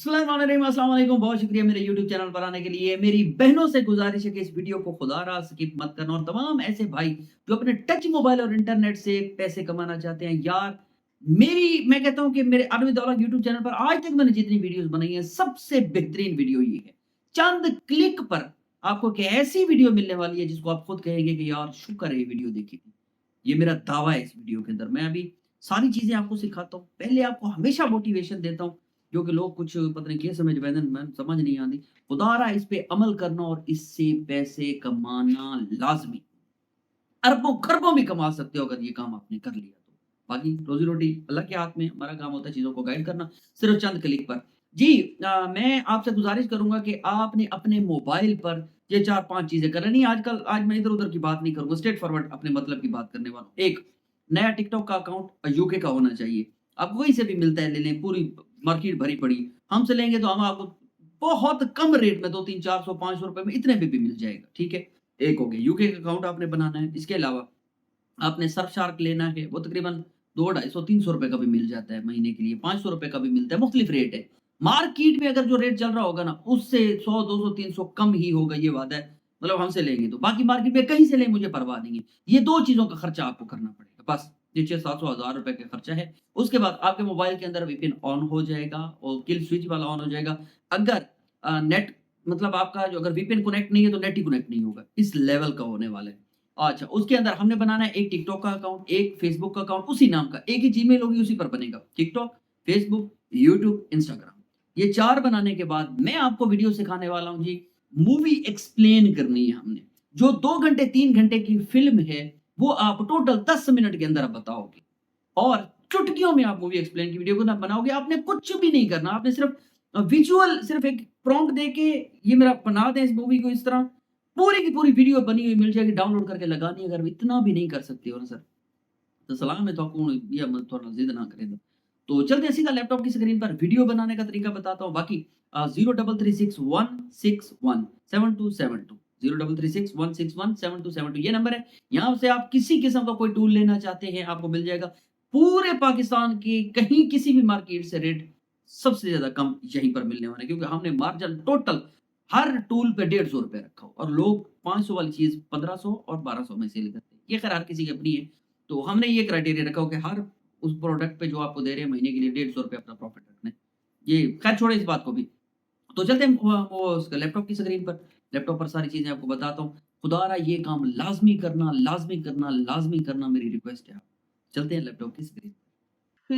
अस्सलाम वालेकुम। बहुत शुक्रिया मेरे यूट्यूब चैनल पर आने के लिए। मेरी बहनों से गुज़ारिश है कि इस वीडियो को खुदारा स्किप मत करना और तमाम ऐसे भाई जो अपने टच मोबाइल और इंटरनेट से पैसे कमाना चाहते हैं यार, मैं कहता हूँ कि मेरे आलमी दौलत यूट्यूब चैनल पर आज तक मैंने जितनी वीडियोज़ बनाई हैं, सबसे बेहतरीन वीडियो ये है। चंद क्लिक पर आपको एक ऐसी वीडियो मिलने वाली है जिसको आप खुद कहेंगे कि यार शुक्र है ये वीडियो देखी थी। ये मेरा दावा है इस वीडियो के अंदर। मैं अभी सारी चीज़ें आपको सिखाता हूँ। पहले आपको हमेशा मोटिवेशन देता हूँ। जो कि लोग कुछ पता नहीं क्या समझ बैठे मैं समझ नहीं आती। खुदारा इस पे अमल करना और इससे पैसे कमाना लाज़मी। अरबों खरबों भी कमा सकते हो अगर ये काम आपने कर लिया तो। बाकी रोज़ी-रोटी अल्लाह के हाथ में, हमारा काम होता है चीज़ों को गाइड करना, सिर्फ़ चंद क्लिक पर। जी मैं आपसे गुज़ारिश करूँगा कि आपने अपने मोबाइल पर ये 4-5 चीज़ें कर लेनी है। आजकल आज मैं इधर-उधर की बात नहीं करूँगा, स्ट्रेट फॉरवर्ड अपने मतलब की बात करने वाला हूँ। एक नया टिकटॉक का अकाउंट यूके का होना चाहिए। आपको कहीं से भी मिलता है ले लें, पूरी मार्केट भरी पड़ी है। हमसे लेंगे तो हम आपको बहुत कम रेट में 2-3 400 500 रुपए में इतने में भी मिल जाएगा, ठीक है? एक हो गया, यूके का अकाउंट आपने बनाना है। इसके अलावा आपने सर्फशार्क लेना है, वो तकरीबन 2 250 300 रुपए का भी मिल जाता है महीने के लिए, 500 रुपए का भी मिलता है, मुख्तलिफ रेट है। मार्केट में अगर जो रेट चल रहा होगा ना, उससे 100 200 300 कम ही होगा, ये वादा है। मतलब हमसे लेंगे तो, बाकी मार्केट में कहीं से लें मुझे परवाह नहीं है। ये 2 चीज़ों का खर्चा आपको करना पड़ेगा, बस। ये 600-700 हज़ार रुपए का खर्चा है। उसके बाद आपके मोबाइल के अंदर वीपीएन ऑन हो जाएगा और किल स्विच वाला ऑन हो जाएगा। अगर नेट मतलब आपका जो अगर वीपीएन कनेक्ट नहीं है, तो नेट ही कनेक्ट नहीं होगा। इस लेवल का होने वाला है। अच्छा, उसके अंदर हमने बनाना है एक टिकटॉक का अकाउंट, एक फेसबुक का अकाउंट उसी नाम का, एक ही जीमेल होगी उसी पर बनेगा। TikTok, Facebook, YouTube, Instagram. ये 4 बनाने के बाद मैं आपको वीडियो सिखाने वाला हूँ जी, मूवी एक्सप्लेन करनी है हमने। जो 2 घंटे 3 घंटे की फ़िल्म है, वो आप टोटल 10 मिनट के अंदर आप बताओगे। और चुटकियों में आप मूवी एक्सप्लेन की वीडियो को ना बनाओगे, आपने कुछ भी नहीं करना, आपने सिर्फ़ विजुअल सिर्फ़ एक प्रॉम्प्ट देके ये मेरा बना दें इस मूवी को इस तरह, पूरी की पूरी वीडियो बनी हुई मिल जाएगी, डाउनलोड करके लगानी है। अगर इतना भी नहीं कर सकते हो ना सर, तो सलाम है तो या मत थोड़ा ज़िद ना करें। तो चलते हैं सीधा लैपटॉप की स्क्रीन पर वीडियो बनाने का तरीका बताता हूँ। बाकी 0336161727 0336161727 ये नंबर है। यहाँ से आप किसी किस्म का कोई टूल लेना चाहते हैं, आपको मिल जाएगा। पूरे पाकिस्तान के कहीं किसी भी मार्केट से रेट सबसे ज़्यादा कम यहीं पर मिलने वाला है, क्योंकि हमने मार्जिन टोटल हर टूल पे ₹150 रखा हो और लोग 500 वाली चीज़ 1500 और 1200 में सेल करते हैं। ये खैर हर किसी की अपनी है। तो हमने ये क्राइटेरिया रखा हो कि हर उस प्रोडक्ट पे जो आपको दे रहे हैं महीने के लिए ₹150 अपना प्रॉफिट रखना है। ये खैर छोड़े इस बात को भी। तो चलते हैं वो उसका लैपटॉप की स्क्रीन पर। लैपटॉप पर सारी चीज़ें आपको बताता हूँ। खुदारा ये काम लाज़मी करना, लाज़मी करना, लाज़मी करना मेरी रिक्वेस्ट है। चलते हैं लैपटॉप की स्क्रीन।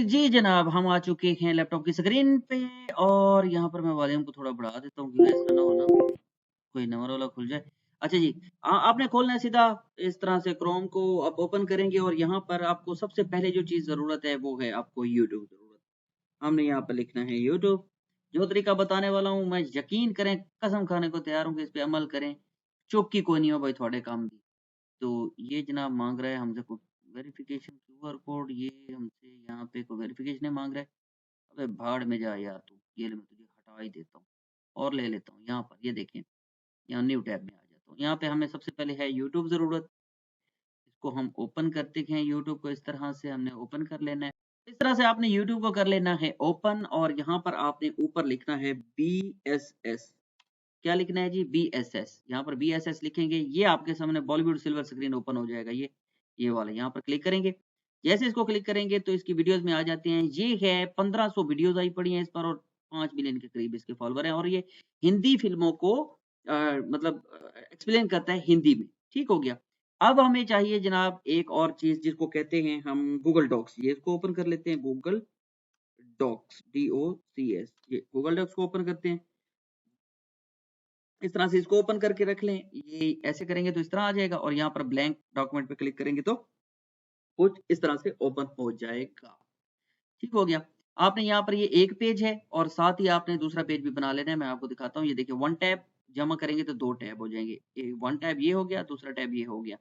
जी जनाब, हम आ चुके हैं लैपटॉप की स्क्रीन पे और यहाँ पर मैं वॉल्यूम को थोड़ा बढ़ा देता हूँ कि ऐसा ना हो ना कोई नंबर वाला खुल जाए। अच्छा जी, आपने खोलना है सीधा इस तरह से क्रोम को आप ओपन करेंगे और यहाँ पर आपको सबसे पहले जो चीज़ ज़रूरत है वो है आपको यूट्यूब ज़रूरत। हमने यहाँ पर लिखना है यूट्यूब। जो तरीका बताने वाला हूँ मैं यकीन करें कसम खाने को तैयार हूँ कि इस पे अमल करें। चौकी कोई नहीं हो भाई थोड़े काम दी। तो ये जनाब माँग रहा है हमसे कोई वेरिफिकेशन क्यूआर कोड, ये हमसे यहाँ पे कोई वेरिफिकेशन माँग रहा है। अबे भाड़ में जा यार तू, ये ले मैं तुझे हटा ही देता हूँ और ले लेता हूँ यहाँ पर ये देखें। यहाँ न्यू टैब में आ जाता हूँ। यहाँ पे हमें सबसे पहले है यूट्यूब ज़रूरत। इसको हम ओपन करते हैं यूट्यूब को इस तरह से हमने ओपन कर लेना है। इस तरह से आपने यूट्यूब को कर लेना है ओपन और यहाँ पर आपने ऊपर लिखना है बीएसएस। क्या लिखना है जी? बीएसएस। यहाँ पर बीएसएस लिखेंगे, ये आपके सामने बॉलीवुड सिल्वर स्क्रीन ओपन हो जाएगा ये वाला। यहाँ पर क्लिक करेंगे। जैसे इसको क्लिक करेंगे तो इसकी वीडियोज़ में आ जाते हैं। ये है 1500 वीडियोज़ आई पड़ी हैं इस पर और 5 मिलियन के करीब इसके फॉलोवर हैं और ये हिंदी फ़िल्मों को मतलब एक्सप्लेन करता है हिंदी में। ठीक हो गया। अब हमें चाहिए जनाब एक और चीज़ जिसको कहते हैं हम गूगल डॉक्स। ये इसको ओपन कर लेते हैं गूगल डॉक्स डॉक्स ये गूगल डॉक्स को ओपन करते हैं। इस तरह से इसको ओपन करके रख लें। ये ऐसे करेंगे तो इस तरह आ जाएगा और यहाँ पर ब्लैंक डॉक्यूमेंट पे क्लिक करेंगे तो कुछ इस तरह से ओपन हो जाएगा। ठीक हो गया। आपने यहाँ पर ये एक पेज है और साथ ही आपने दूसरा पेज भी बना लेना है। मैं आपको दिखाता हूँ। ये देखिए 1 टैब जमा करेंगे तो 2 टैब हो जाएंगे। 1 टैब ये हो गया, दूसरा टैब ये हो गया।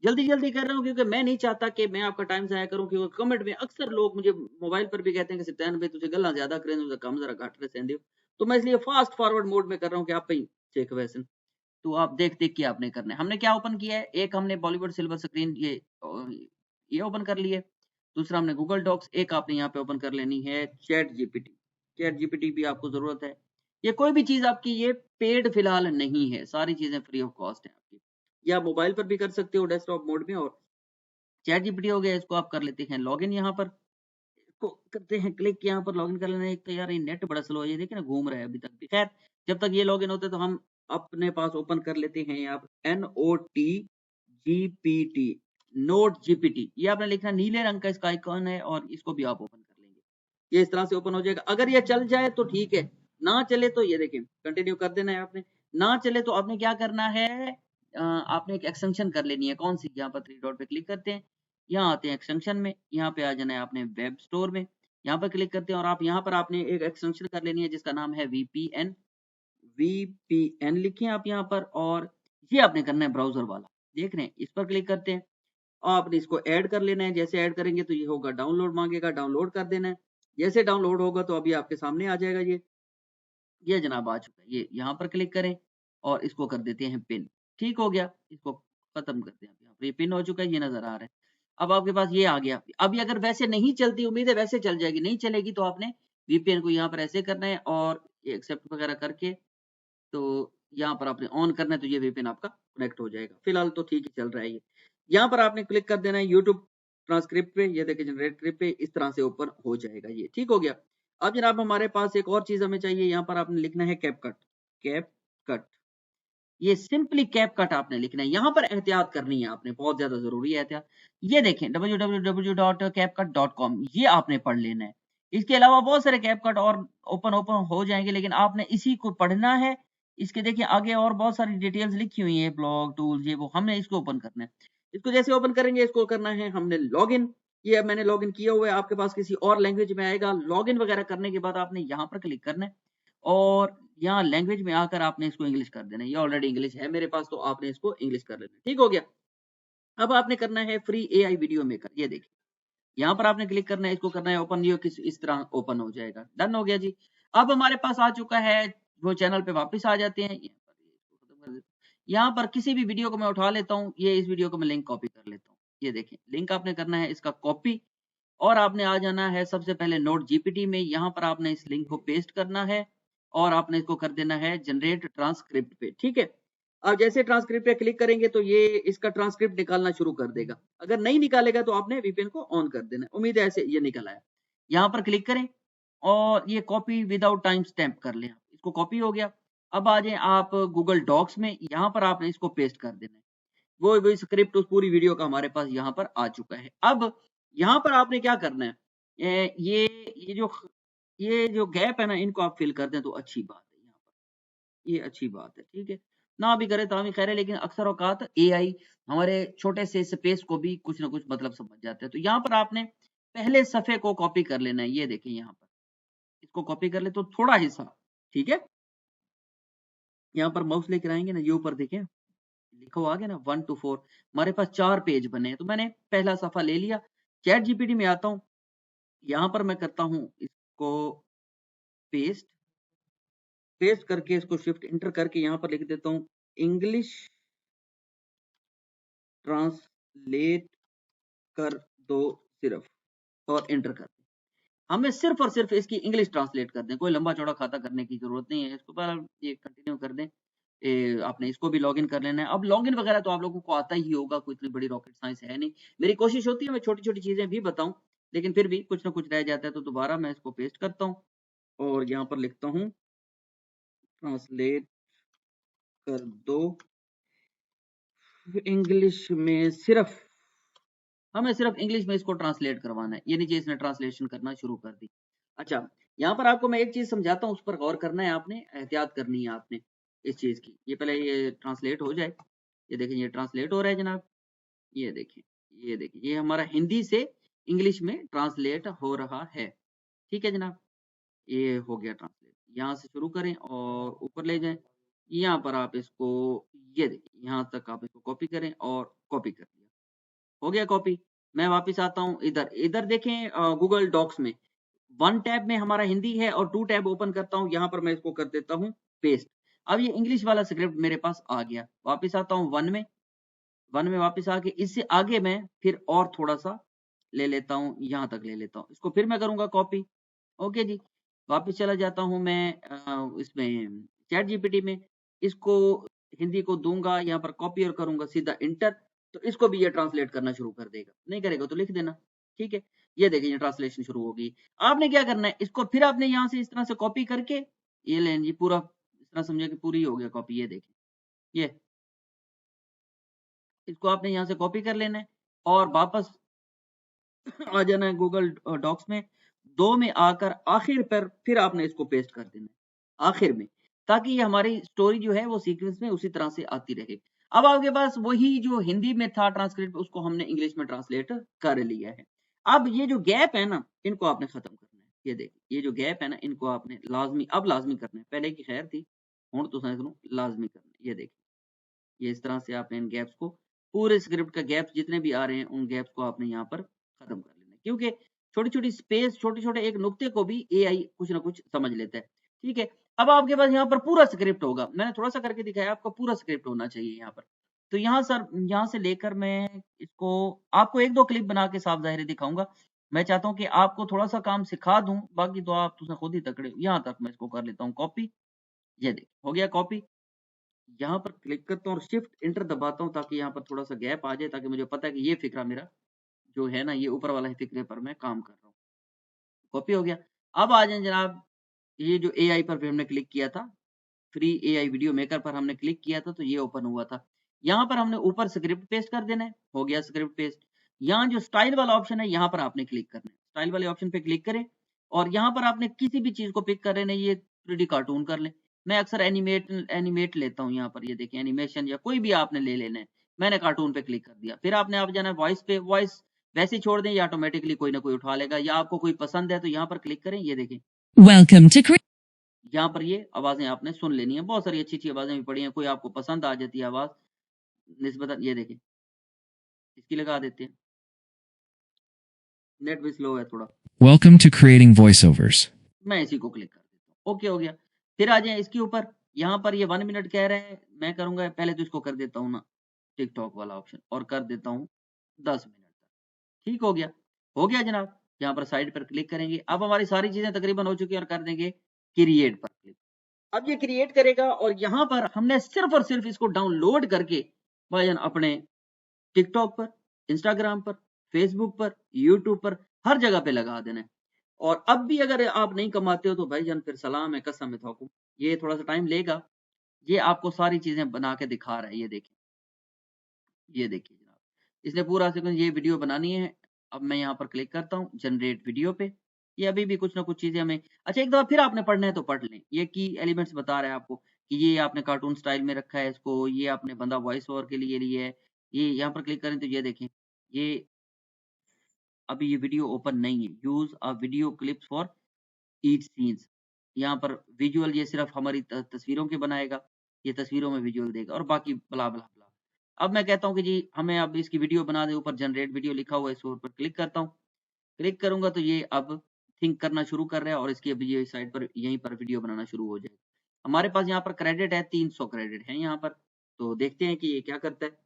जल्दी-जल्दी कर रहा हूँ क्योंकि मैं नहीं चाहता कि मैं आपका टाइम ज़ाया करूँ, क्योंकि कमेंट में अक्सर लोग मुझे मोबाइल पर भी कहते हैं कि सत्यान भाई तुझे गल्ला ज़्यादा करें तुझे कम ज़रा घट रहे सेंदे हो। तो मैं इसलिए फास्ट फॉरवर्ड मोड में कर रहा हूँ कि आप ही चेक वैसन। तो आप देख-देख के आपने करना है। हमने क्या ओपन किया है? एक हमने बॉलीवुड सिल्वर स्क्रीन ये ओपन कर ली है। दूसरा हमने गूगल डॉक्स, एक आपने यहाँ पे ओपन कर लेनी है चैट जीपीटी। चैट जीपीटी भी आपको जरूरत है। ये कोई भी चीज आपकी ये पेड फिलहाल नहीं है, सारी चीजें फ्री ऑफ कॉस्ट है आपकी। या मोबाइल पर भी कर सकते हो डेस्कटॉप मोड में। और चैट जीपीटी हो गया, इसको आप कर लेते हैं लॉगिन। यहाँ पर इसको करते हैं क्लिक, यहाँ पर लॉगिन कर लेना है। एक तो यार ये नेट बड़ा स्लो है, ये देखिए ना घूम रहा है अभी तक भी। खैर जब तक ये लॉगिन होते तो हम अपने पास ओपन कर लेते हैं यहाँ पर NOT GPT, नोट जीपीटी। ये आपने लिखना, नीले रंग का इसका आइकॉन है और इसको भी आप ओपन कर लेंगे, ये इस तरह से ओपन हो जाएगा। अगर ये चल जाए तो ठीक है, ना चले तो ये देखिए कंटिन्यू कर देना है आपने। ना चले तो आपने क्या करना है, आपने एक एक्सटेंशन कर लेनी है। कौन सी, यहाँ पर 3 डॉट पे क्लिक करते हैं, यहाँ आते हैं एक्सटेंशन में, यहाँ पे आ जाना है आपने वेब स्टोर में, यहाँ पर क्लिक करते हैं और आप यहाँ पर आपने एक एक्सटेंशन कर लेनी है जिसका नाम है VPN। VPN लिखिए आप यहाँ पर, और ये आपने करना है ब्राउजर वाला, देख रहे हैं, इस पर क्लिक करते हैं। आपने इसको ऐड कर लेना है। जैसे ऐड करेंगे तो ये होगा डाउनलोड मांगेगा, डाउनलोड कर देना है। जैसे डाउनलोड होगा तो अभी आपके सामने आ जाएगा ये जनाब आ चुका है। ये यहाँ पर क्लिक करें और इसको कर देते हैं पिन। ठीक हो गया, इसको खत्म करते हैं। यहाँ पर ये पिन हो चुका है, ये नजर आ रहा है। अब आपके पास ये आ गया। अभी अगर वैसे नहीं चलती, उम्मीद है वैसे चल जाएगी, नहीं चलेगी तो आपने VPN को यहाँ पर ऐसे करना है और एक्सेप्ट वगैरह करके तो यहाँ पर आपने ऑन करना है, तो ये VPN आपका कनेक्ट हो जाएगा। फिलहाल तो ठीक ही चल रहा है ये। यहाँ पर आपने क्लिक कर देना है यूट्यूब ट्रांसक्रिप्ट पे, ये देखिए जनरेट स्क्रिप्ट पे, इस तरह से ओपन हो जाएगा ये। ठीक हो गया। अब जनाब हमारे पास एक और चीज हमें चाहिए, यहाँ पर आपने लिखना है कैपकट। कैपकट, ये सिंपली कैपकट आपने लिखना है। यहाँ पर एहतियात करनी है आपने, बहुत ज्यादा जरूरी है एहतियात। ये देखें www.capcut.com, ये आपने पढ़ लेना है। इसके अलावा बहुत सारे कैपकट और ओपन ओपन हो जाएंगे, लेकिन आपने इसी को पढ़ना है। इसके देखिए आगे और बहुत सारी डिटेल्स लिखी हुई है, ब्लॉग टूल्स ये वो, हमने इसको ओपन करना है। इसको जैसे ओपन करेंगे, इसको करना है हमने लॉगिन। ये अब मैंने लॉगिन किया हुआ है, आपके पास किसी और लैंग्वेज में आएगा। लॉगिन वगैरह करने के बाद आपने यहाँ पर क्लिक करना है और यहाँ लैंग्वेज में आकर आपने इसको इंग्लिश कर देना है। ये ऑलरेडी इंग्लिश है मेरे पास, तो आपने इसको इंग्लिश कर लेना है। ठीक हो गया। अब आपने करना है फ्री AI वीडियो मेकर, ये देखिए यहाँ पर आपने क्लिक करना है, इसको करना है ओपन। ये इस तरह ओपन हो जाएगा। डन हो गया जी। अब हमारे पास आ चुका है, वो चैनल पे वापस आ जाते हैं। यहाँ पर किसी भी वीडियो को मैं उठा लेता हूँ, ये इस वीडियो को मैं लिंक कॉपी कर लेता हूँ। ये देखिए लिंक आपने करना है इसका कॉपी, और आपने आ जाना है सबसे पहले नोट जीपीटी में। यहाँ पर आपने इस लिंक को पेस्ट करना है और आपने इसको कर देना है जनरेट ट्रांसक्रिप्ट पे। ठीक है। अब जैसे ट्रांसक्रिप्ट पे क्लिक करेंगे तो ये इसका ट्रांसक्रिप्ट निकालना शुरू कर देगा। अगर नहीं निकालेगा तो आपने VPN को ऑन कर देना है। उम्मीद है ऐसे ये निकल आया। यहाँ पर क्लिक करें और ये कॉपी विदाउट टाइम स्टैम्प कर लें। इसको कॉपी हो गया। अब आ जाए आप गूगल डॉक्स में, यहाँ पर आपने इसको पेस्ट कर देना है। वो स्क्रिप्ट उस पूरी वीडियो का हमारे पास यहाँ पर आ चुका है। अब यहाँ पर आपने क्या करना है, ये जो गैप है ना, इनको आप फिल कर दें तो अच्छी बात है। यहाँ पर ये अच्छी बात है। ठीक है, ना भी करे तो भी खैर है, लेकिन अक्सर औकात AI हमारे छोटे से स्पेस को भी कुछ ना कुछ मतलब समझ जाते हैं। तो यहाँ पर आपने पहले सफे को कॉपी कर लेना है। ये देखिए यहाँ पर इसको कॉपी कर ले तो थोड़ा हिस्सा, ठीक है, यहाँ पर माउस लेकर आएंगे ना, ये ऊपर देखें लिखा हुआ आ गया ना 1 to 4। हमारे पास 4 पेज बने हैं, तो मैंने पहला सफा ले लिया। चैट जीपीटी में आता हूँ, यहाँ पर मैं करता हूँ इसको पेस्ट। पेस्ट करके इसको शिफ्ट इंटर करके यहाँ पर लिख देता हूँ इंग्लिश ट्रांसलेट कर दो सिर्फ, और इंटर कर दें। हमें सिर्फ और सिर्फ इसकी इंग्लिश ट्रांसलेट कर दें, कोई लंबा चौड़ा खाता करने की जरूरत नहीं है। इसको पर ये कंटिन्यू कर दें। आपने इसको भी लॉगिन कर लेना है। अब लॉगिन वगैरह तो आप लोगों को आता ही होगा, कोई इतनी बड़ी रॉकेट साइंस है नहीं। मेरी कोशिश होती है मैं छोटी छोटी चीजें भी बताऊं, लेकिन फिर भी कुछ ना कुछ रह जाता है, तो दोबारा मैं इसको पेस्ट करता हूँ और यहाँ पर लिखता हूँ ट्रांसलेट कर दो इंग्लिश में। सिर्फ हमें सिर्फ इंग्लिश में इसको ट्रांसलेट करवाना है। ये नीचे इसने ट्रांसलेशन करना शुरू कर दी। अच्छा, यहाँ पर आपको मैं एक चीज समझाता हूँ, उस पर गौर करना है आपने, एहतियात करनी है आपने इस चीज की। ये पहले ये ट्रांसलेट हो जाए। ये देखें ये ट्रांसलेट हो रहा है जनाब। ये देखिए, ये देखिए, ये हमारा हिंदी से इंग्लिश में ट्रांसलेट हो रहा है। ठीक है जनाब, ये हो गया ट्रांसलेट। यहाँ से शुरू करें और ऊपर ले जाएं। यहाँ पर आप इसको, ये देखिए यहाँ तक आप इसको कॉपी करें और कॉपी कर लिया, हो गया कॉपी। मैं वापस आता हूँ इधर। इधर देखें गूगल डॉक्स में 1 टैब में हमारा हिंदी है और 2 टैब ओपन करता हूँ। यहाँ पर मैं इसको कर देता हूँ पेस्ट। अब ये इंग्लिश वाला स्क्रिप्ट मेरे पास आ गया। वापस आता हूँ 1 में वापस आके इससे आगे मैं फिर और थोड़ा सा ले लेता हूँ, यहाँ तक ले लेता हूँ। इसको फिर मैं करूंगा कॉपी। ओके जी। वापस चला जाता हूँ मैं इसमें चैट जीपीटी में, इसको हिंदी को दूंगा, यहाँ पर कॉपी और करूंगा सीधा इंटर, तो इसको भी ये ट्रांसलेट करना शुरू कर देगा। नहीं करेगा तो लिख देना, ठीक है। ये देखिए ये ट्रांसलेशन शुरू होगी। आपने क्या करना है, इसको फिर आपने यहाँ से इस तरह से कॉपी करके, ये लें जी पूरा इस तरह समझे कि पूरी हो गया कॉपी, ये देखिए ये इसको आपने यहाँ से कॉपी कर लेना है और वापस आ जाना है गूगल डॉक्स में, 2 में आकर आखिर पर फिर आपने इसको पेस्ट कर देना है आखिर में, ताकि ये हमारी स्टोरी जो है वो सीक्वेंस में उसी तरह से आती रहे। अब आपके पास वही जो हिंदी में था ट्रांसक्रिप्ट, उसको हमने इंग्लिश में ट्रांसलेट कर लिया है। अब ये जो गैप है ना, इनको आपने खत्म करना है। ये देखिए ये जो गैप है ना, इनको आपने लाजमी करना है। पहले की खैर थी, हुण तो लाजमी करना है। ये देखिए ये इस तरह से आपने इन गैप्स को, पूरे स्क्रिप्ट का गैप्स जितने भी आ रहे हैं उन गैप्स को आपने यहाँ पर खत्म कर लेना है। क्योंकि छोटी-छोटी स्पेस, छोटे-छोटे एक नुक्ते को भी एआई कुछ ना कुछ समझ लेता है। ठीक है? अब आपके पास यहाँ पर पूरा स्क्रिप्ट होगा। मैंने थोड़ा-सा करके दिखाया, आपका पूरा स्क्रिप्ट होना चाहिए यहाँ पर। तो यहाँ से लेकर मैं इसको आपको 1-2 क्लिप बना के साफ ज़ाहिर है दिखाऊँगा। मैं चाहता हूँ कि आपको थोड़ा-सा काम सिखा दूँ, बाकी तो आप उसमें खुद ही तकड़े हो। यहाँ तक मैं इसको कर लेता हूँ कॉपी। ये देखिए हो गया कॉपी। यहाँ पर क्लिक करता हूँ और शिफ्ट एंटर दबाता हूँ, ताकि यहाँ पर थोड़ा-सा गैप आ जाए, ताकि मुझे पता है कि ये फ़िक्रा मेरा जो है ना, ये ऊपर वाला ही फ़िक्रे पर मैं काम कर रहा हूँ। कॉपी हो गया। अब आ जाएँ जनाब, ये जो एआई पर भी हमने क्लिक किया था, फ्री एआई वीडियो मेकर पर हमने क्लिक किया था, तो ये ओपन हुआ था। यहाँ पर हमने ऊपर स्क्रिप्ट पेस्ट कर देना है, हो गया स्क्रिप्ट पेस्ट। यहाँ जो स्टाइल वाला ऑप्शन है, यहाँ पर आपने क्लिक करना है। स्टाइल वाले ऑप्शन पे क्लिक करें और यहाँ पर आपने किसी भी चीज़ को पिक कर लेना है, ये 3D कार्टून कर लें। मैं अक्सर एनिमेट लेता हूँ यहाँ पर, ये देखिए एनिमेशन या कोई भी आपने ले लेना है। मैंने कार्टून पे क्लिक कर दिया। फिर आपने आप जाना है वॉइस पे, वॉइस वैसे ही छोड़ दें या ऑटोमेटिकली कोई ना कोई उठा लेगा, या आपको कोई पसंद है तो यहाँ पर क्लिक करें, ये देखें। Welcome to यहाँ पर ये आवाज़ें आपने सुन लेनी है। बहुत सारी अच्छी-अच्छी आवाज़ें भी पड़ी हैं, कोई आपको पसंद आ जाती है आवाज़ निस्बतन, ये देखें, इसकी लगा देते हैं। नेट भी स्लो है थोड़ा। Welcome to creating voiceovers. मैं इसी को क्लिक कर देता हूँ। ओके हो गया। फिर आ जाएँ इसके ऊपर, यहाँ पर ये 1 मिनट कह रहा है, मैं करूँगा पहले तो इसको कर देता हूँ ना टिकटॉक वाला ऑप्शन, और कर देता हूँ 10 मिनट तक। ठीक हो गया। हो गया जनाब। यहाँ पर साइड पर क्लिक करेंगे। अब हमारी सारी चीज़ें तकरीबन हो चुकी हैं और कर देंगे क्रिएट पर क्लिक। अब ये क्रिएट करेगा और यहाँ पर हमने सिर्फ़ और सिर्फ़ इसको डाउनलोड करके भाईजान अपने टिकटॉक पर, इंस्टाग्राम पर, फेसबुक पर, यूट्यूब पर, हर जगह पे लगा देना है। और अब भी अगर आप नहीं कमाते हो तो भाईजान फिर सलाम है, कसम है थोकू। ये थोड़ा-सा टाइम लेगा। ये आपको सारी चीज़ें बना के दिखा रहा है, ये देखिए। ये देखिए जनाब, इसने पूरा सीक्वेंस, ये वीडियो बनानी है। अब मैं यहाँ पर क्लिक करता हूँ जनरेट वीडियो पे। ये अभी भी कुछ ना कुछ चीज़ें हमें, अच्छा एक दफ़ा फिर आपने पढ़ना है तो पढ़ लें। ये की एलिमेंट्स बता रहा है आपको कि ये आपने कार्टून स्टाइल में रखा है इसको, ये आपने बंदा वॉइस ओवर के लिए लिया है। ये यहाँ पर क्लिक करें तो ये देखें, ये अभी ये वीडियो ओपन नहीं है। Use a video clips for each scenes. यहाँ पर विजुअल ये सिर्फ़ हमारी तस्वीरों के बनाएगा, ये तस्वीरों में विजुअल देगा और बाकी ब्ला, ब्ला, ब्ला। अब मैं कहता हूँ कि जी हमें अब इसकी वीडियो बना दें, ऊपर जनरेट वीडियो लिखा हुआ है, इसके ऊपर क्लिक करता हूँ। क्लिक करूँगा तो ये अब थिंक करना शुरू कर रहा है और इसकी अभी ये साइड पर यहीं पर वीडियो बनाना शुरू हो जाएगा। हमारे पास यहाँ पर क्रेडिट है, 300 क्रेडिट है यहाँ पर, तो देखते हैं कि ये क्या करता है।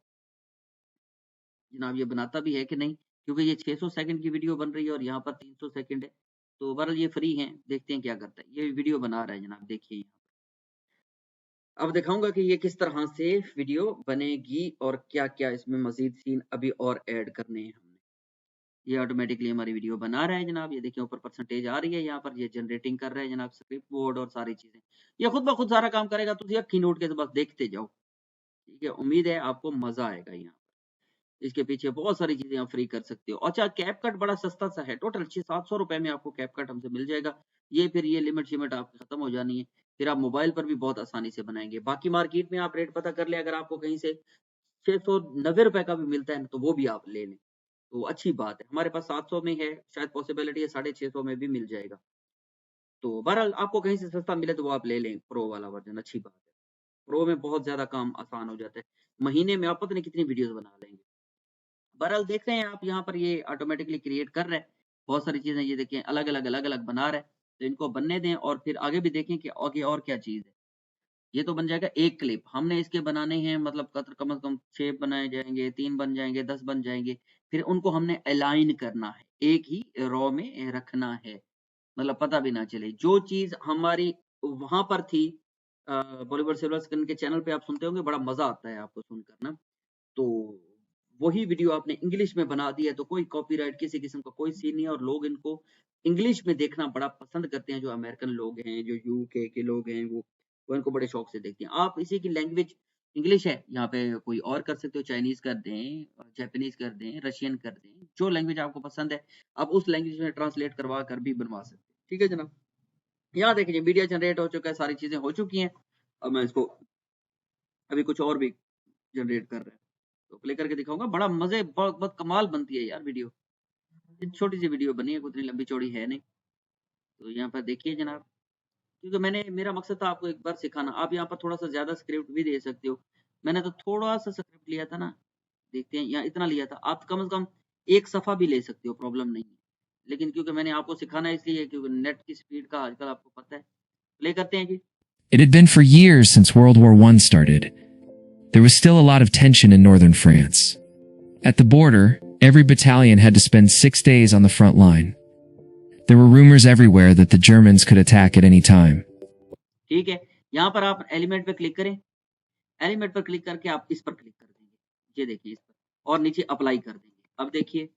जनाब ये बनाता भी है कि नहीं, क्योंकि ये 600 सेकंड की वीडियो बन रही है और यहाँ पर 300 सेकंड है। तो बहरहाल ये फ्री हैं, देखते हैं क्या करता है। ये वीडियो बना रहा है जनाब, देखिए यहाँ। अब दिखाऊँगा कि ये किस तरह से वीडियो बनेगी और क्या-क्या इसमें मज़ीद सीन अभी और ऐड करने हैं हमने। ये ऑटोमेटिकली हमारी वीडियो बना रहा है जनाब, ये देखिए ऊपर परसेंटेज आ रही है यहाँ पर, ये जनरेटिंग कर रहा है जनाब, स्क्रिप्ट बोर्ड और सारी चीज़ें। ये खुद ब खुद सारा काम करेगा, तुसी अक्खी नोट के बस देखते जाओ। ठीक है, उम्मीद है आपको मज़ा आएगा यहाँ। इसके पीछे बहुत सारी चीज़ें आप फ्री कर सकते हो। अच्छा कैपकट बड़ा सस्ता सा है, टोटल 600-700 रुपए में आपको कैपकट हमसे मिल जाएगा। ये फिर ये लिमिट-शिमिट आपकी खत्म हो जानी है। फिर आप मोबाइल पर भी बहुत आसानी से बनाएँगे। बाकी मार्केट में आप रेट पता कर लें, अगर आपको कहीं से 690 रुपए का भी मिलता है ना, तो वो भी आप ले लें, तो अच्छी बात है। हमारे पास 700 में है, शायद पॉसिबिलिटी है 650 में भी मिल जाएगा। तो बहरहाल आपको कहीं से सस्ता मिले तो वो आप ले लें, प्रो वाला वर्ज़न अच्छी बात है। प्रो में बहुत ज़्यादा काम आसान हो जाता है। महीने में आप पता नहीं कितनी वीडियोज़ बना लेंगे। बहरहाल देख रहे हैं आप यहाँ पर ये ऑटोमेटिकली क्रिएट कर रहा है। बहुत सारी चीज़ें ये देखें अलग-अलग बना रहा है। तो इनको बनने दें और फिर आगे भी देखें कि आगे और क्या चीज़ है। ये तो बन जाएगा एक क्लिप। हमने इसके बनाने हैं मतलब कतर कम से कम 6 बनाए जाएँगे, 3 बन जाएँगे, 10 बन जाएँगे। फिर उनको हमने अलाइन करना है, एक ही रॉ में रखना है। मतलब पता भी ना चले। जो चीज़ हमारी वहाँ पर थी बॉलीवुड सिल्वर स्क्रीन के चैनल पे आप सुनते होंगे, बड़ा मज़ा आता है आपको सुनकर ना। तो वही वीडियो आपने इंग्लिश में बना दी है, तो कोई कॉपीराइट किसी किस्म का कोई सीन नहीं है और लोग इनको इंग्लिश में देखना बड़ा पसंद करते हैं। जो अमेरिकन लोग हैं, जो यूके के लोग हैं, वो इनको बड़े शौक से देखते हैं। आप इसी की लैंग्वेज इंग्लिश है, यहाँ पे कोई और कर सकते हो, चाइनीज़ कर दें, जापानीज़ कर दें, रशियन कर दें, जो लैंग्वेज आपको पसंद है, आप उस लैंग्वेज में ट्रांसलेट करवा कर भी बनवा सकते हैं। ठीक है जनाब? यहाँ देखिए मीडिया जनरेट हो चुका है, सारी चीज़ें हो चुकी हैं। अब मैं इसको अभी कुछ और भी जनरेट कर रहे हैं, तो प्ले करके दिखाऊँगा। बड़ा मज़े बहुत बहुत कमाल बनती है यार वीडियो। ये छोटी-सी वीडियो बनी है, कोई इतनी लंबी-चौड़ी है नहीं। तो यहाँ पर देखिए जनाब, क्योंकि मेरा मकसद था आपको एक बार सिखाना। आप यहाँ पर थोड़ा-सा ज़्यादा स्क्रिप्ट भी दे सकते हो। मैंने तो थोड़ा-सा स्क्रिप्ट लिया था ना, देखते हैं यहाँ इतना लिया था। आप कम से कम 1 सफ़ा भी ले सकते हो, प्रॉब्लम नहीं है। लेकिन क्योंकि मैंने आपको सिखाना इसलिए क्योंकि नेट की स्पीड का आजकल आपको पता है। प्ले करते हैं जी। It had been for years since World War I started. There was still a lot of tension in northern France. At the border, every battalion had to spend 6 days on the front line. There were rumors everywhere that the Germans could attack at any time. ठीक है, यहाँ पर आप element पे click करें। Element पर click करके आप इस पर क्लिक कर देंगे। ये देखिए इस पर और नीचे अप्लाई कर देंगे। अब देखिए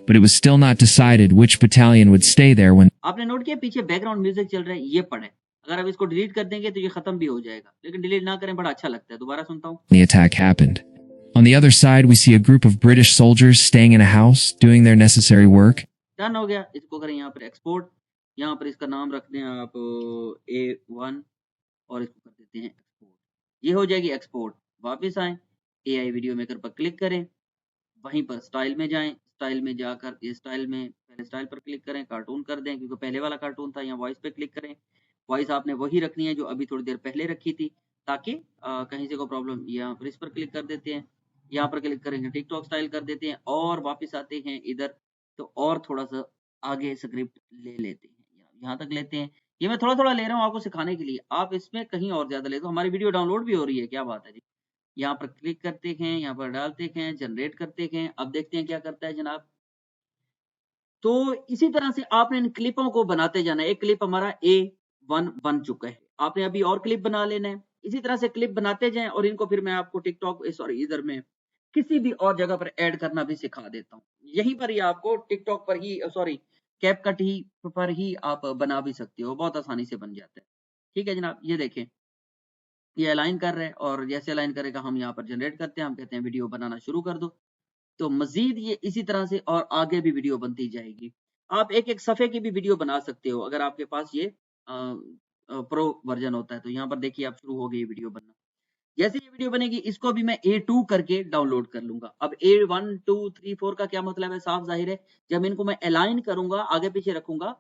But it was still not decided which battalion would stay there when आपने नोट किया पीछे बैकग्राउंड म्यूजिक चल रहा है, ये पढ़े। अगर आप इसको डिलीट कर देंगे तो ये खत्म भी हो जाएगा, लेकिन डिलीट ना करें, बड़ा अच्छा लगता है। दोबारा सुनता हूँ। the attack happened. On the other side, we see a group of British soldiers staying in a house, doing their necessary work. Done हो गया। इसको करें यहाँ पर एक्सपोर्ट। यहाँ पर इसका नाम रख दें आप A1 और इसको कर देते हैं एक्सपोर्ट। ये हो जाएगी एक्सपोर्ट। वापस आएं, AI वीडियो मेकर पर क्लिक करें, वहीं पर स्टाइल में जाएं, स्टाइल में जाकर इस स्टाइल में पहले स्टाइल पर क्लिक करें, कार्टून कर दें क्योंकि पहले वाला कार्टून था। यहाँ वॉइस पे क्लिक करें। वॉइस आपने वही रखनी है जो अभी थोड़ी देर पहले रखी थी, ताकि कहीं से कोई प्रॉब्लम। यहाँ पर इस पर क्लिक कर देते हैं, यहाँ पर क्लिक करेंगे, टिकटॉक स्टाइल कर देते हैं और वापस आते हैं इधर। तो और थोड़ा सा आगे स्क्रिप्ट ले लेते हैं, यहाँ तक लेते हैं। ये मैं थोड़ा थोड़ा ले रहा हूँ आपको सिखाने के लिए, आप इसमें कहीं और ज्यादा ले दो। हमारी वीडियो डाउनलोड भी हो रही है, क्या बात है जी। यहाँ पर क्लिक करते हैं, यहाँ पर डालते हैं, जनरेट करते हैं। अब देखते हैं क्या करता है जनाब। तो इसी तरह से आपने इन क्लिपों को बनाते जाना है। एक क्लिप हमारा A1 बन चुका है, आपने अभी और क्लिप बना लेना है। इसी तरह से क्लिप बनाते जाएं और इनको फिर मैं आपको टिकटॉक सॉरी इधर में किसी भी और जगह पर ऐड करना भी सिखा देता हूँ। यहीं पर ही आपको टिकटॉक पर ही सॉरी कैपकट ही पर ही आप बना भी सकते हो, बहुत आसानी से बन जाता है। ठीक है जनाब, ये देखें ये अलाइन कर रहे हैं और जैसे अलाइन करेगा हम यहाँ पर जनरेट करते हैं, हम कहते हैं वीडियो बनाना शुरू कर दो। तो मजीद ये इसी तरह से और आगे भी वीडियो बनती जाएगी। आप एक एक सफ़े की भी वीडियो बना सकते हो अगर आपके पास ये प्रो वर्जन होता है। तो यहाँ पर देखिए अब शुरू हो गई वीडियो बनना। जैसे ये वीडियो बनेगी इसको भी मैं A2 करके डाउनलोड कर लूंगा। अब A1 2 3 4 का क्या मतलब है, साफ जाहिर है जब इनको मैं अलाइन करूंगा, आगे पीछे रखूंगा,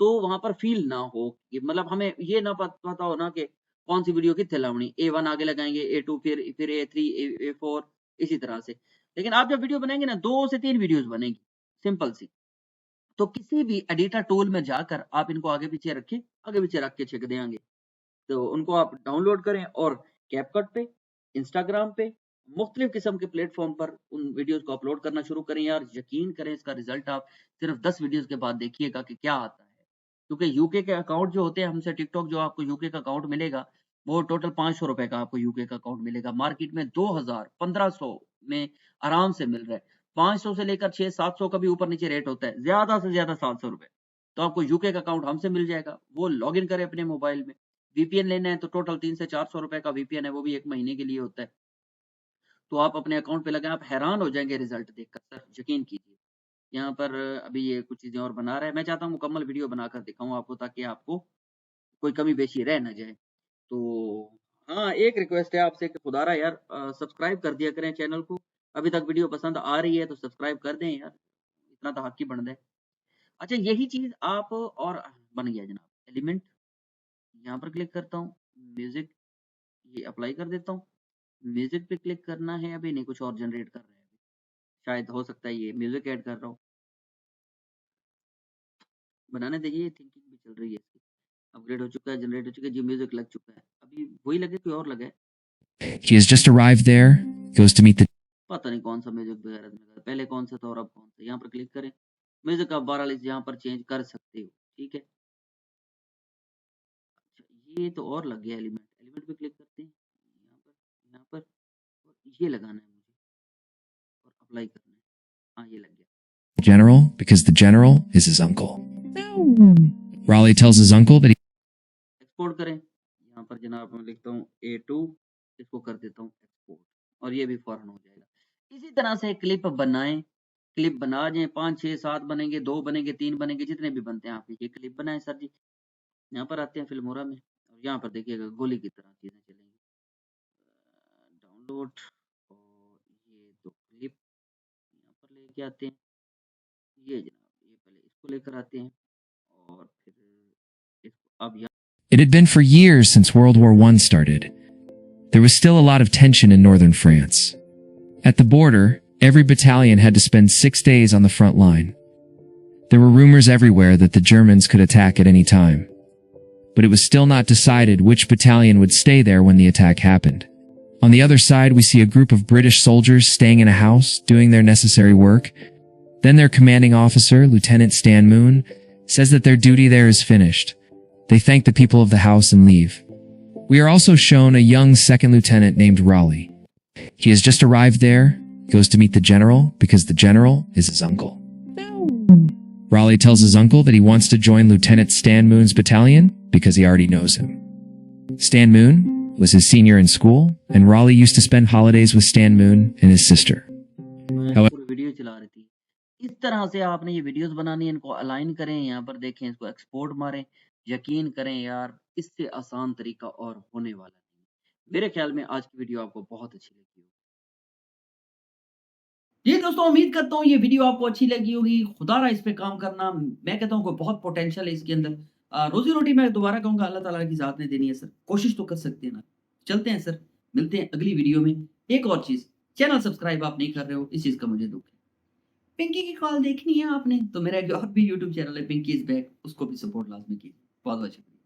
तो वहां पर फील ना हो कि मतलब हमें ये ना पता हो ना कि कौन सी वीडियो कितने लावनी। A1 आगे लगाएंगे, A2 फिर A3 A4 इसी तरह से। लेकिन आप जब वीडियो बनाएंगे ना 2 से 3 वीडियोस बनेगी सिंपल सी। तो किसी भी एडिटर टूल में जाकर आप इनको आगे पीछे रखिए, आगे पीछे रख के छेक देंगे। तो उनको आप डाउनलोड करें और कैपकट पे, इंस्टाग्राम पे, मुख्तलिफ किस्म के प्लेटफॉर्म पर उन वीडियोस को अपलोड करना शुरू करें। यार यकीन करें इसका रिजल्ट आप सिर्फ 10 वीडियोस के बाद देखिएगा कि क्या आता है। क्योंकि यूके के अकाउंट जो होते हैं हमसे टिकटॉक जो आपको यूके का अकाउंट मिलेगा वो टोटल 500 रुपए का आपको यूके का अकाउंट मिलेगा। मार्केट में 2000 1500 में आराम से मिल रहा है। 500 से लेकर 600-700 का भी ऊपर नीचे रेट होता है, ज्यादा से ज्यादा 700 रुपए। तो आपको यूके का अकाउंट हमसे मिल जाएगा। वो लॉग इन करें अपने मोबाइल में। वीपीएन लेना है तो टोटल 3 से 400 रुपए का वीपीएन है, वो भी 1 महीने के लिए होता है। तो आप अपने अकाउंट पे लगाएं, आप हैरान हो जाएंगे रिजल्ट देखकर, सर यकीन कीजिए। यहाँ पर अभी ये कुछ चीजें और बना रहा है, मैं चाहता हूँ मुकम्मल वीडियो बनाकर दिखाऊं आपको ताकि आपको कोई कमी पेशी रह ना जाए। तो हाँ, एक रिक्वेस्ट है आपसे कि खुदारा यार सब्सक्राइब कर दिया करें चैनल को। अभी तक वीडियो पसंद आ रही है तो सब्सक्राइब कर दें यार, इतना तो हक ही बन है। अच्छा यही चीज आप और बन गया जनाब एलिमेंट, यहाँ पर क्लिक करता हूँ, म्यूजिक ये अप्लाई कर देता हूँ। म्यूजिक पे क्लिक करना है, अभी नहीं कुछ और जनरेट कर रहा है अभी। शायद हो सकता है ये म्यूजिक ऐड कर रहा हूँ, बनाने देखिए, थिंकिंग भी चल रही है इसकी। अपग्रेड हो चुका है, जनरेट हो चुका है जी, म्यूजिक लग चुका है। अभी वही लगे कोई और लगा है, he has just arrived there, goes to meet the पता नहीं कौन सा म्यूजिक वगैरह में पहले कौन सा था और अब कौन सा। यहाँ पर क्लिक करें, म्यूजिक आप 12 यहाँ पर चेंज कर सकते हो। ठीक है, ये तो और लग गया एलिमेंट। एलिमेंट पे क्लिक करते हैं, यहाँ पर और ये लगाना है मुझे और अप्लाई करना है। हाँ, ये लग गया। General because the general is his uncle. Raleigh tells his uncle that export करें, यहाँ पर जनाब मैं लिखता हूँ A2, इसको कर देता हूँ एक्सपोर्ट और ये भी फौरन हो जाएगा। इसी तरह से क्लिप बनाएं, क्लिप बना जाए 5 6 7 बनेंगे, 2 बनेंगे, 3 बनेंगे, जितने भी बनते हैं आप ये क्लिप बनाएं सर जी। यहाँ पर आते हैं फिल्मोरा में और यहाँ पर देखिएगा गोली की तरह चीजें चलेंगी। डाउनलोड और ये 2 क्लिप यहाँ पर लेके आते हैं। ये जनाब ये पहले इसको लेकर आते हैं और फिर इसको अब it had been for years since World War I started. There was still a lot of tension in northern France. At the border, every battalion had to spend 6 days on the front line. There were rumors everywhere that the Germans could attack at any time. But it was still not decided which battalion would stay there when the attack happened. On the other side, we see a group of British soldiers staying in a house, doing their necessary work. Then their commanding officer, Lieutenant Stan Moon, says that their duty there is finished. They thank the people of the house and leave. We are also shown a young second lieutenant named Raleigh. He has just arrived there, goes to meet the general because the general is his uncle. Raleigh tells his uncle that he wants to join Lieutenant Stan Moon's battalion because he already knows him. Stan Moon was his senior in school, and Raleigh used to spend holidays with Stan Moon and his sister. मैं पूरी video चला रही थी। इस तरह से आपने ये वीडियोस बनानी है, इनको अलाइन करें, यहाँ पर देखें, इसको एक्सपोर्ट मारें। यकीन करें यार, इससे आसान तरीका और होने वाला नहीं। मेरे ख्याल में आज की वीडियो आपको बहुत अच्छी लगी होगी। जी दोस्तों, उम्मीद करता हूँ ये वीडियो आपको अच्छी लगी होगी। खुदारा इस पे काम करना, मैं कहता हूँ कोई बहुत पोटेंशियल है इसके अंदर। रोज़ी-रोटी मैं दोबारा कहूँगा अल्लाह ताला की ज़ात ने देनी है सर, कोशिश तो कर सकते हैं ना। चलते हैं सर, मिलते हैं अगली वीडियो में। एक और चीज़, चैनल सब्सक्राइब आप नहीं कर रहे हो, इस चीज़ का मुझे दुःख है। पिंकी की कॉल देखनी है आपने, तो मेरा एक और भी यूट्यूब चैनल है पिंकी इज़ बैक, उसको भी सपोर्ट लाज़मी कीजिए। बहुत-बहुत शुक्रिया।